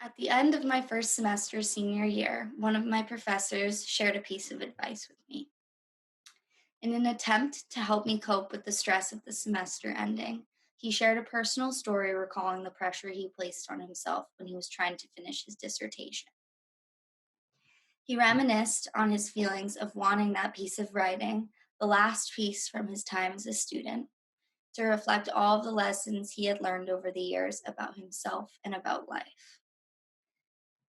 At the end of my first semester senior year, one of my professors shared a piece of advice with me. In an attempt to help me cope with the stress of the semester ending, he shared a personal story recalling the pressure he placed on himself when he was trying to finish his dissertation. He reminisced on his feelings of wanting that piece of writing, the last piece from his time as a student, to reflect all of the lessons he had learned over the years about himself and about life.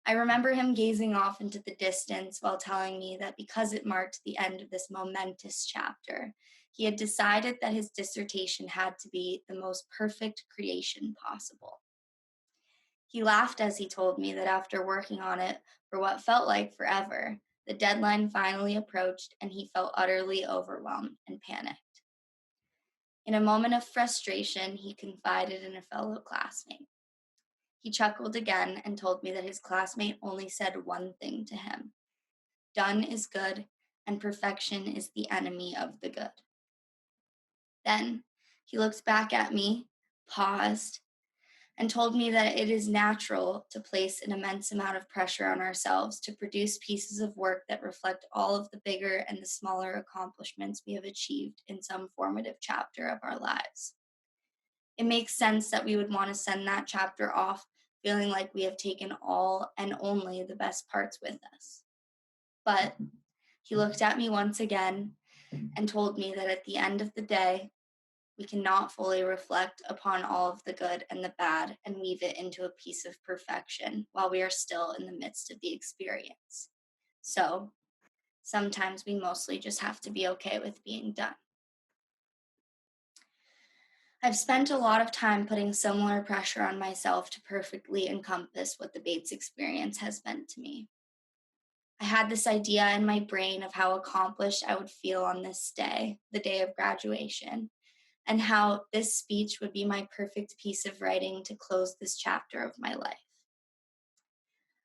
I remember him gazing off into the distance while telling me that because it marked the end of this momentous chapter, he had decided that his dissertation had to be the most perfect creation possible. He laughed as he told me that after working on it for what felt like forever, the deadline finally approached and he felt utterly overwhelmed and panicked. In a moment of frustration, he confided in a fellow classmate. He chuckled again and told me that his classmate only said one thing to him: done is good, and perfection is the enemy of the good. Then he looked back at me, paused, and told me that it is natural to place an immense amount of pressure on ourselves to produce pieces of work that reflect all of the bigger and the smaller accomplishments we have achieved in some formative chapter of our lives. It makes sense that we would want to send that chapter off feeling like we have taken all and only the best parts with us. But he looked at me once again and told me that at the end of the day, we cannot fully reflect upon all of the good and the bad and weave it into a piece of perfection while we are still in the midst of the experience. So sometimes we mostly just have to be okay with being done. I've spent a lot of time putting similar pressure on myself to perfectly encompass what the Bates experience has meant to me. I had this idea in my brain of how accomplished I would feel on this day, the day of graduation, and how this speech would be my perfect piece of writing to close this chapter of my life.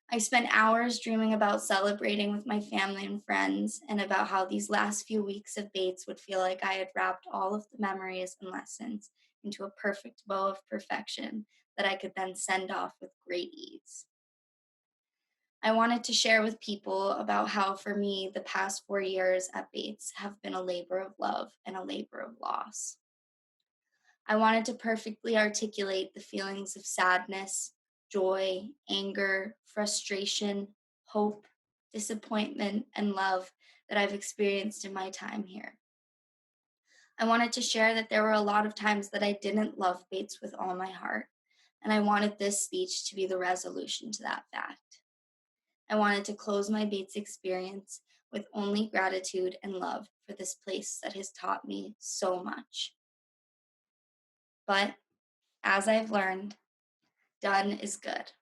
I spent hours dreaming about celebrating with my family and friends and about how these last few weeks of Bates would feel like I had wrapped all of the memories and lessons into a perfect bow of perfection that I could then send off with great ease. I wanted to share with people about how, for me, the past 4 years at Bates have been a labor of love and a labor of loss. I wanted to perfectly articulate the feelings of sadness, joy, anger, frustration, hope, disappointment, and love that I've experienced in my time here. I wanted to share that there were a lot of times that I didn't love Bates with all my heart, and I wanted this speech to be the resolution to that fact. I wanted to close my Bates experience with only gratitude and love for this place that has taught me so much. But as I've learned, done is good.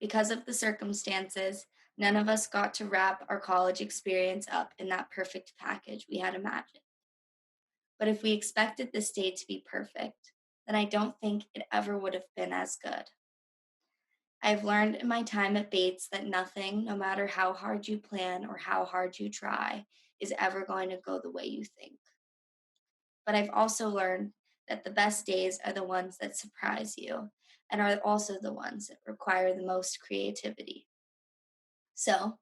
Because of the circumstances, none of us got to wrap our college experience up in that perfect package we had imagined. But if we expected this day to be perfect, then I don't think it ever would have been as good. I've learned in my time at Bates that nothing, no matter how hard you plan or how hard you try, is ever going to go the way you think. But I've also learned that the best days are the ones that surprise you and are also the ones that require the most creativity. So,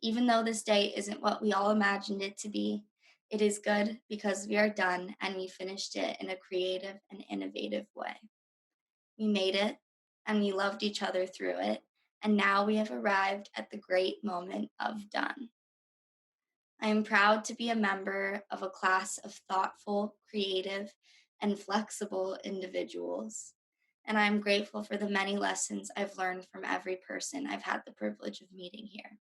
even though this day isn't what we all imagined it to be, it is good because we are done and we finished it in a creative and innovative way. We made it and we loved each other through it, and now we have arrived at the great moment of done. I am proud to be a member of a class of thoughtful, creative, and flexible individuals. And I am grateful for the many lessons I've learned from every person I've had the privilege of meeting here.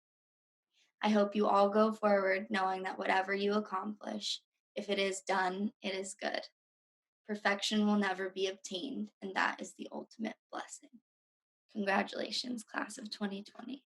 I hope you all go forward knowing that whatever you accomplish, if it is done, it is good. Perfection will never be obtained, and that is the ultimate blessing. Congratulations, class of 2020.